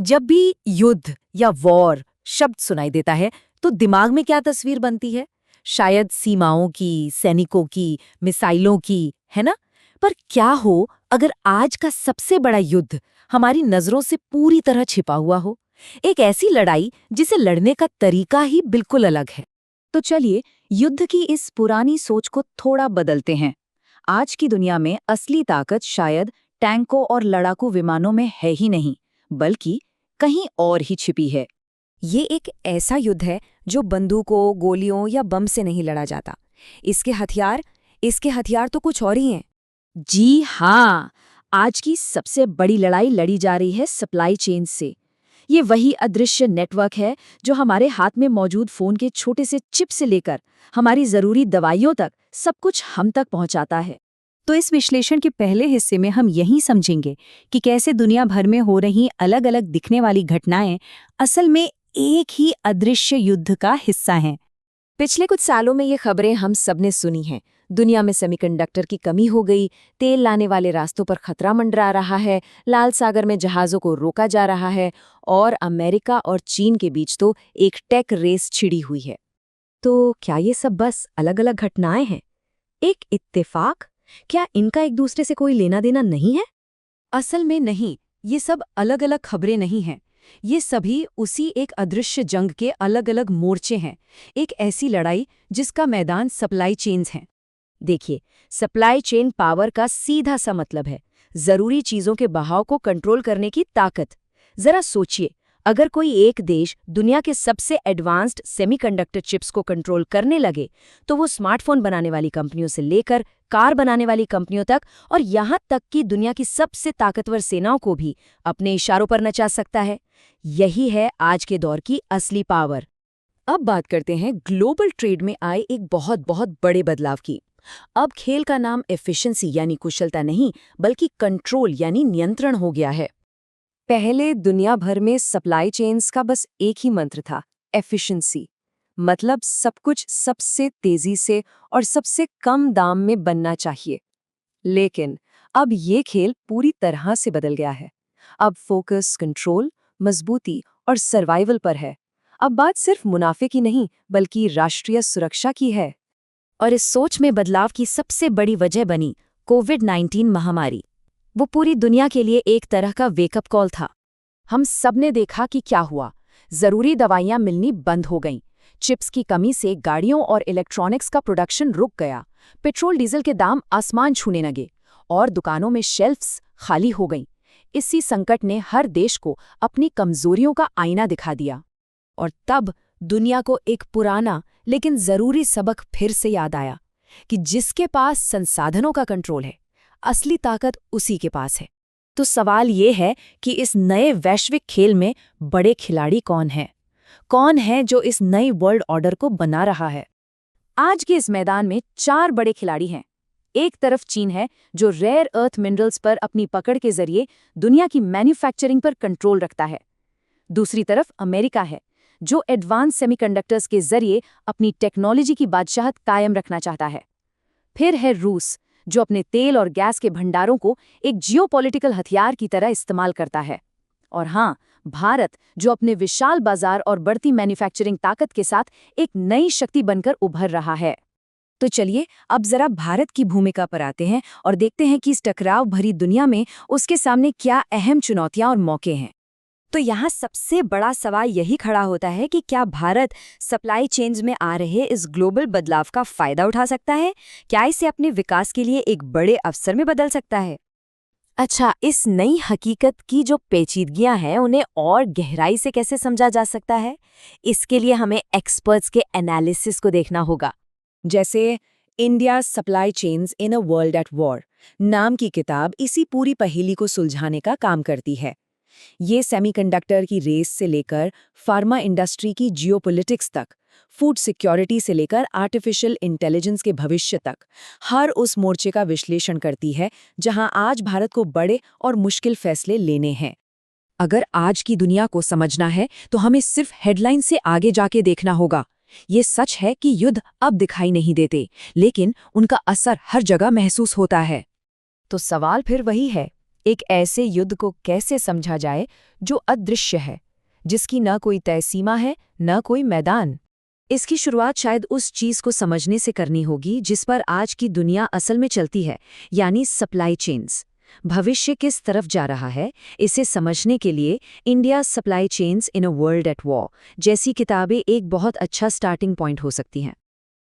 जब भी युद्ध या वॉर शब्द सुनाई देता है तो दिमाग में क्या तस्वीर बनती है? शायद सीमाओं की, सैनिकों की, मिसाइलों की, है ना? पर क्या हो अगर आज का सबसे बड़ा युद्ध हमारी नजरों से पूरी तरह छिपा हुआ हो? एक ऐसी लड़ाई जिसे लड़ने का तरीका ही बिल्कुल अलग है। तो चलिए युद्ध की इस पुरानी सोच को थोड़ा बदलते हैं। आज की दुनिया में असली ताकत शायद टैंकों और लड़ाकू विमानों में है ही नहीं, बल्कि कहीं और ही छिपी है। ये एक ऐसा युद्ध है जो बंदूकों, गोलियों या बम से नहीं लड़ा जाता। इसके हथियार तो कुछ और ही हैं। जी हाँ, आज की सबसे बड़ी लड़ाई लड़ी जा रही है सप्लाई चेन से। ये वही अदृश्य नेटवर्क है जो हमारे हाथ में मौजूद फोन के छोटे से चिप से लेकर हमारी जरूरी दवाइयों तक सब कुछ हम तक पहुंचाता है। तो इस विश्लेषण के पहले हिस्से में हम यही समझेंगे कि कैसे दुनिया भर में हो रही अलग अलग दिखने वाली घटनाएं असल में एक ही अदृश्य युद्ध का हिस्सा हैं। पिछले कुछ सालों में ये खबरें हम सबने सुनी हैं। दुनिया में सेमीकंडक्टर की कमी हो गई, तेल लाने वाले रास्तों पर खतरा मंडरा रहा है, लाल सागर में जहाज़ों को रोका जा रहा है और अमेरिका और चीन के बीच तो एक टेक रेस छिड़ी हुई है। तो क्या ये सब बस अलग-अलग घटनाएं हैं? एक इत्तेफाक? क्या इनका एक दूसरे से कोई लेना देना नहीं है? असल में नहीं, ये सब अलग-अलग खबरें नहीं हैं। ये सभी उसी एक अदृश्य जंग के अलग-अलग मोर्चे हैं। एक ऐसी लड़ाई जिसका मैदान सप्लाई चेन्स हैं। देखिए, सप्लाई चेन पावर का सीधा सा मतलब है जरूरी चीजों के बहाव को कंट्रोल करने की ताकत। जरा सोचिए, अगर कोई एक देश दुनिया के सबसे एडवांस्ड सेमीकंडक्टर चिप्स को कंट्रोल करने लगे, तो वो स्मार्टफोन बनाने वाली कंपनियों से लेकर कार बनाने वाली कंपनियों तक और यहाँ तक कि दुनिया की सबसे ताकतवर सेनाओं को भी अपने इशारों पर नचा सकता है। यही है आज के दौर की असली पावर। अब बात करते हैं ग्लोबल ट्रेड में आए एक बहुत बहुत बड़े बदलाव की। अब खेल का नाम एफिशिएंसी यानी कुशलता नहीं, बल्कि कंट्रोल यानी नियंत्रण हो गया है। पहले दुनिया भर में सप्लाई चेन्स का बस एक ही मंत्र था, एफिशिएंसी। मतलब सब कुछ सबसे तेजी से और सबसे कम दाम में बनना चाहिए। लेकिन अब ये खेल पूरी तरह से बदल गया है। अब फोकस, कंट्रोल, मजबूती और सर्वाइवल पर है। अब बात सिर्फ मुनाफे की नहीं, बल्कि राष्ट्रीय सुरक्षा की है। और इस सोच में बदलाव की सबसे बड़ी वजह बनी कोविड-19 महामारी। वो पूरी दुनिया के लिए एक तरह का वेकअप कॉल था। हम सबने देखा कि क्या हुआ। जरूरी दवाइयां मिलनी बंद हो गईं। चिप्स की कमी से गाड़ियों और इलेक्ट्रॉनिक्स का प्रोडक्शन रुक गया। पेट्रोल डीजल के दाम आसमान छूने लगे और दुकानों में शेल्फ्स खाली हो गईं। इसी संकट ने हर देश को अपनी कमजोरियों का आईना दिखा दिया। और तब दुनिया को एक पुराना लेकिन जरूरी सबक फिर से याद आया कि जिसके पास संसाधनों का कंट्रोल है, असली ताकत उसी के पास है। तो सवाल ये है कि इस नए वैश्विक खेल में बड़े खिलाड़ी कौन हैं? कौन है जो इस नई वर्ल्ड ऑर्डर को बना रहा है? आज के इस मैदान में 4 बड़े खिलाड़ी हैं। एक तरफ चीन है, जो रेयर अर्थ मिनरल्स पर अपनी पकड़ के जरिए दुनिया की मैन्युफैक्चरिंग पर कंट्रोल रखता है। दूसरी तरफ अमेरिका है, जो एडवांस सेमीकंडक्टर्स के जरिए अपनी टेक्नोलॉजी की बादशाहत कायम रखना चाहता है। फिर है रूस, जो अपने तेल और गैस के भंडारों को एक जियोपॉलिटिकल हथियार की तरह इस्तेमाल करता है। और हाँ, भारत, जो अपने विशाल बाजार और बढ़ती मैन्युफैक्चरिंग ताकत के साथ एक नई शक्ति बनकर उभर रहा है। तो चलिए अब जरा भारत की भूमिका पर आते हैं और देखते हैं कि इस टकराव भरी दुनिया में उसके सामने क्या अहम चुनौतियां और मौके हैं। तो यहाँ सबसे बड़ा सवाल यही खड़ा होता है कि क्या भारत सप्लाई चेन्स में आ रहे इस ग्लोबल बदलाव का फायदा उठा सकता है? क्या इसे अपने विकास के लिए एक बड़े अवसर में बदल सकता है? अच्छा, इस नई हकीकत की जो पेचीदगियां हैं, उन्हें और गहराई से कैसे समझा जा सकता है? इसके लिए हमें एक्सपर्ट्स के एनालिसिस को देखना होगा। जैसे India supply chains in a world at war नाम की किताब इसी पूरी पहेली को सुलझाने का काम करती है। ये सेमीकंडक्टर की रेस से लेकर फार्मा इंडस्ट्री की जियोपॉलिटिक्स तक, फूड सिक्योरिटी से लेकर आर्टिफिशियल इंटेलिजेंस के भविष्य तक, हर उस मोर्चे का विश्लेषण करती है जहां आज भारत को बड़े और मुश्किल फैसले लेने हैं। अगर आज की दुनिया को समझना है तो हमें सिर्फ हेडलाइन से आगे जाके देखना होगा। ये सच है कि युद्ध अब दिखाई नहीं देते, लेकिन उनका असर हर जगह महसूस होता है। तो सवाल फिर वही है, एक ऐसे युद्ध को कैसे समझा जाए जो अदृश्य है, जिसकी न कोई तय सीमा है, न कोई मैदान? इसकी शुरुआत शायद उस चीज को समझने से करनी होगी जिस पर आज की दुनिया असल में चलती है, यानी सप्लाई चेन्स। भविष्य किस तरफ जा रहा है, इसे समझने के लिए India supply chains in a world at war जैसी किताबें एक बहुत अच्छा स्टार्टिंग पॉइंट हो सकती हैं।